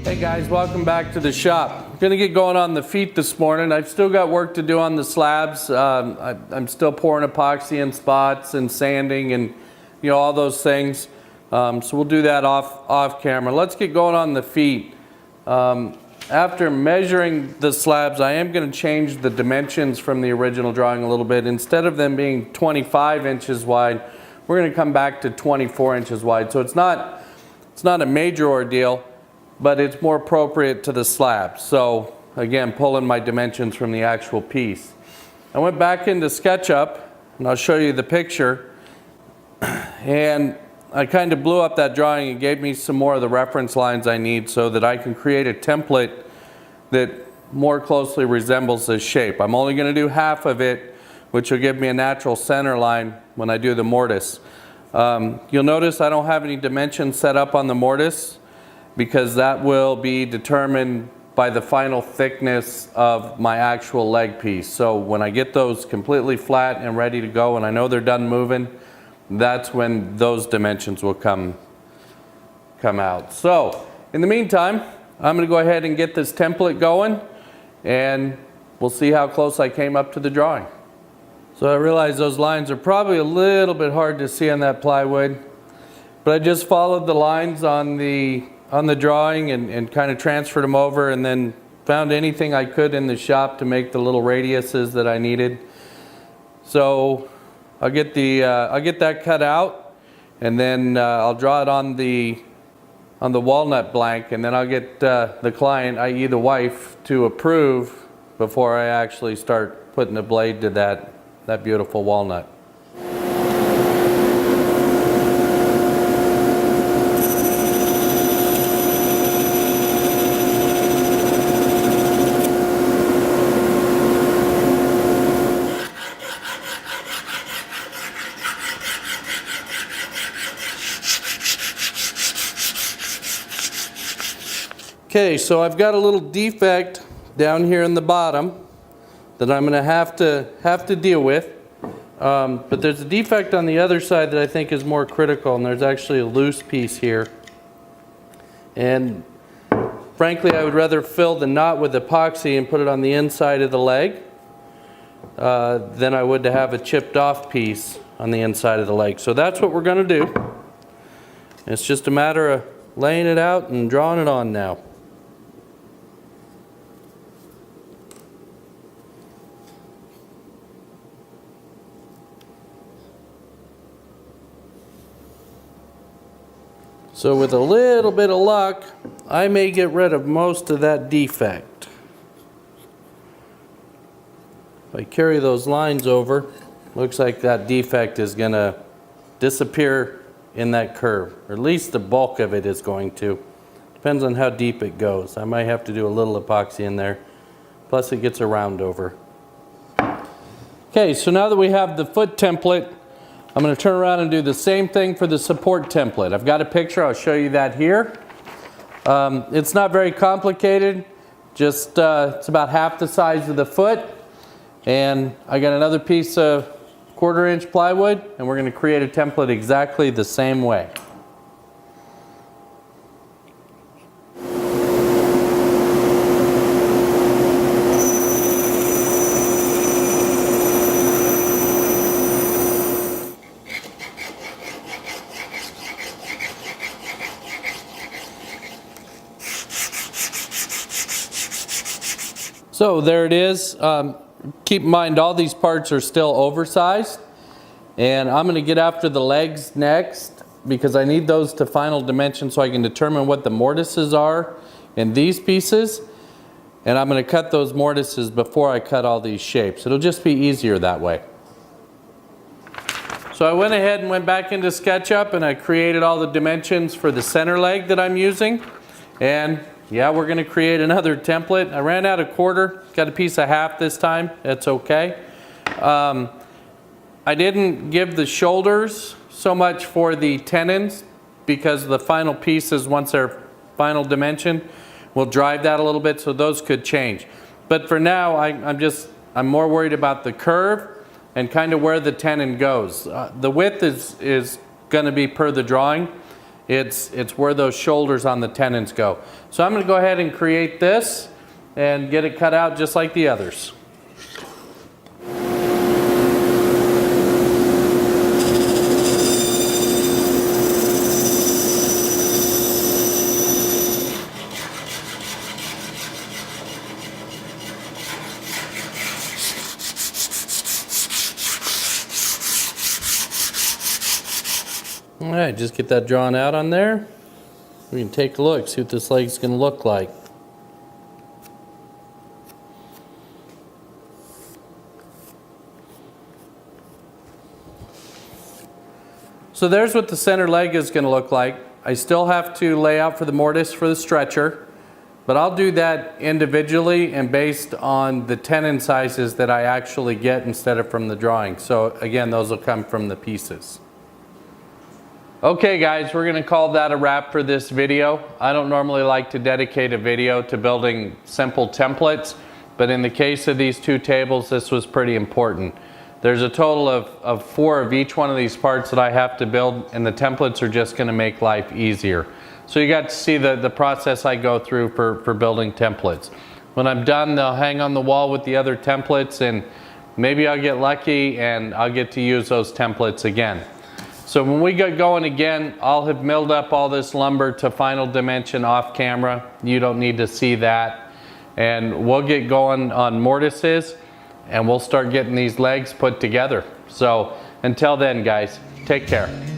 Hey guys, welcome back to the shop. I'm gonna get going on the feet this morning. I've still got work to do on the slabs. I'm still pouring epoxy in spots and sanding and all those things. So we'll do that off camera. Let's get going on the feet. After measuring the slabs, I am going to change the dimensions from the original drawing a little bit. Instead of them being 25 inches wide, we're going to come back to 24 inches wide. So it's not a major ordeal, but it's more appropriate to the slab. So again, pulling my dimensions from the actual piece. I went back into SketchUp, and I'll show you the picture. And I kind of blew up that drawing and gave me some more of the reference lines I need so that I can create a template that more closely resembles this shape. I'm only going to do half of it, which will give me a natural center line when I do the mortise. You'll notice I don't have any dimensions set up on the mortise because that will be determined by the final thickness of my actual leg piece. So when I get those completely flat and ready to go and I know they're done moving, that's when those dimensions will come out. So in the meantime, I'm going to go ahead and get this template going and we'll see how close I came up to the drawing. So I realize those lines are probably a little bit hard to see on that plywood, but I just followed the lines on the drawing and kind of transferred them over and then found anything I could in the shop to make the little radiuses that I needed. So I'll get that cut out, and then I'll draw it on the walnut blank, and then I'll get the client, i.e. the wife, to approve before I actually start putting the blade to that beautiful walnut. Okay, so I've got a little defect down here in the bottom that I'm going to have to deal with. But there's a defect on the other side that I think is more critical, and there's actually a loose piece here. And frankly, I would rather fill the knot with epoxy and put it on the inside of the leg than I would to have a chipped off piece on the inside of the leg. So that's what we're going to do. It's just a matter of laying it out and drawing it on now. So with a little bit of luck, I may get rid of most of that defect. If I carry those lines over, looks like that defect is going to disappear in that curve, or at least the bulk of it is going to. Depends on how deep it goes. I might have to do a little epoxy in there, plus it gets a round over. Okay, so now that we have the foot template, I'm going to turn around and do the same thing for the support template. I've got a picture, I'll show you that here. It's not very complicated, just it's about half the size of the foot. And I got another piece of 1/4 inch plywood, and we're going to create a template exactly the same way. So there it is. Keep in mind all these parts are still oversized, and I'm going to get after the legs next because I need those to final dimension so I can determine what the mortises are in these pieces, and I'm going to cut those mortises before I cut all these shapes. It'll just be easier that way. So I went ahead and went back into SketchUp and I created all the dimensions for the center leg that I'm using, and yeah, we're going to create another template. I ran out of 1/4, got a piece of half this time. That's okay. I didn't give the shoulders so much for the tenons because the final pieces, once they're final dimension, will drive that a little bit, so those could change. But for now, I'm more worried about the curve and kind of where the tenon goes. The width is going to be per the drawing. It's where those shoulders on the tenons go. So I'm going to go ahead and create this and get it cut out just like the others. All right, just get that drawn out on there. We can take a look, see what this leg's going to look like. So there's what the center leg is going to look like. I still have to lay out for the mortise for the stretcher, but I'll do that individually and based on the tenon sizes that I actually get instead of from the drawing. So again, those will come from the pieces. Okay guys, we're going to call that a wrap for this video. I don't normally like to dedicate a video to building simple templates, but in the case of these two tables, this was pretty important. There's a total of 4 of each one of these parts that I have to build, and the templates are just going to make life easier. So you got to see the process I go through for building templates. When I'm done, they'll hang on the wall with the other templates, and maybe I'll get lucky and I'll get to use those templates again. So when we get going again, I'll have milled up all this lumber to final dimension off camera. You don't need to see that. And we'll get going on mortises and we'll start getting these legs put together. So until then guys, take care.